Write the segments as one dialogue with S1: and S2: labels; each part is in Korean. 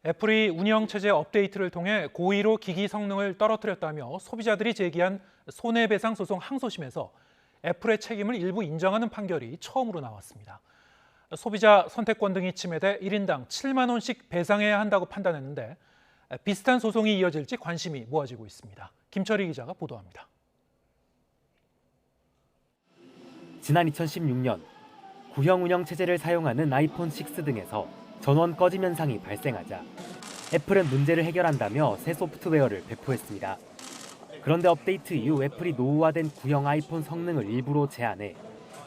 S1: 애플이 운영체제 업데이트를 통해 고의로 기기 성능을 떨어뜨렸다며 소비자들이 제기한 손해배상 소송 항소심에서 애플의 책임을 일부 인정하는 판결이 처음으로 나왔습니다. 소비자 선택권 등이 침해돼 1인당 7만 원씩 배상해야 한다고 판단했는데 비슷한 소송이 이어질지 관심이 모아지고 있습니다. 김철희 기자가 보도합니다.
S2: 지난 2016년 구형 운영체제를 사용하는 아이폰 6 등에서 전원 꺼짐 현상이 발생하자 애플은 문제를 해결한다며 새 소프트웨어를 배포했습니다. 그런데 업데이트 이후 애플이 노후화된 구형 아이폰 성능을 일부러 제한해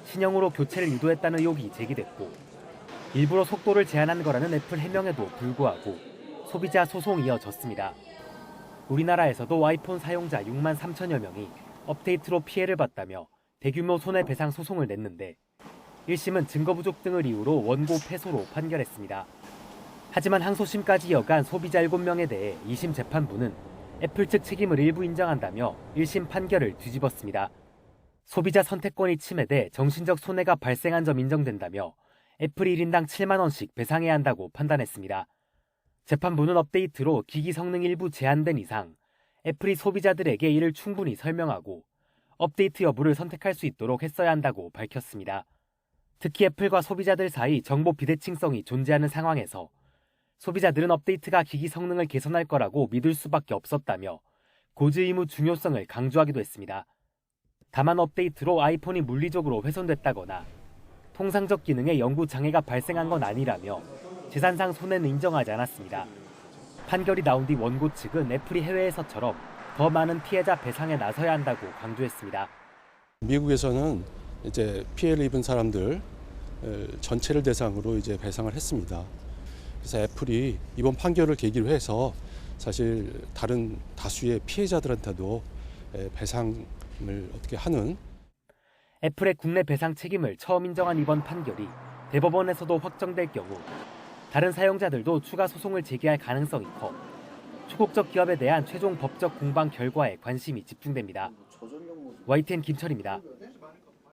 S2: 신형으로 교체를 유도했다는 의혹이 제기됐고, 일부러 속도를 제한한 거라는 애플 해명에도 불구하고 소비자 소송이 이어졌습니다. 우리나라에서도 아이폰 사용자 6만 3천여 명이 업데이트로 피해를 봤다며 대규모 손해배상 소송을 냈는데 1심은 증거 부족 등을 이유로 원고 패소로 판결했습니다. 하지만 항소심까지 이어간 소비자 7명에 대해 2심 재판부는 애플 측 책임을 일부 인정한다며 1심 판결을 뒤집었습니다. 소비자 선택권이 침해돼 정신적 손해가 발생한 점 인정된다며 애플이 1인당 7만 원씩 배상해야 한다고 판단했습니다. 재판부는 업데이트로 기기 성능 일부 제한된 이상 애플이 소비자들에게 이를 충분히 설명하고 업데이트 여부를 선택할 수 있도록 했어야 한다고 밝혔습니다. 특히 애플과 소비자들 사이 정보 비대칭성이 존재하는 상황에서 소비자들은 업데이트가 기기 성능을 개선할 거라고 믿을 수밖에 없었다며 고지 의무 중요성을 강조하기도 했습니다. 다만 업데이트로 아이폰이 물리적으로 훼손됐다거나 통상적 기능에 영구 장애가 발생한 건 아니라며 재산상 손해는 인정하지 않았습니다. 판결이 나온 뒤 원고 측은 애플이 해외에서처럼 더 많은 피해자 배상에 나서야 한다고 강조했습니다.
S3: 미국에서는 이제 피해를 입은 사람들 전체를 대상으로 이제 배상을 했습니다. 그래서 애플이 이번 판결을 계기로 해서 사실 다른 다수의 피해자들한테도 배상을 어떻게 하는
S2: 애플의 국내 배상 책임을 처음 인정한 이번 판결이 대법원에서도 확정될 경우 다른 사용자들도 추가 소송을 제기할 가능성이 커 초국적 기업에 대한 최종 법적 공방 결과에 관심이 집중됩니다. YTN 김철입니다.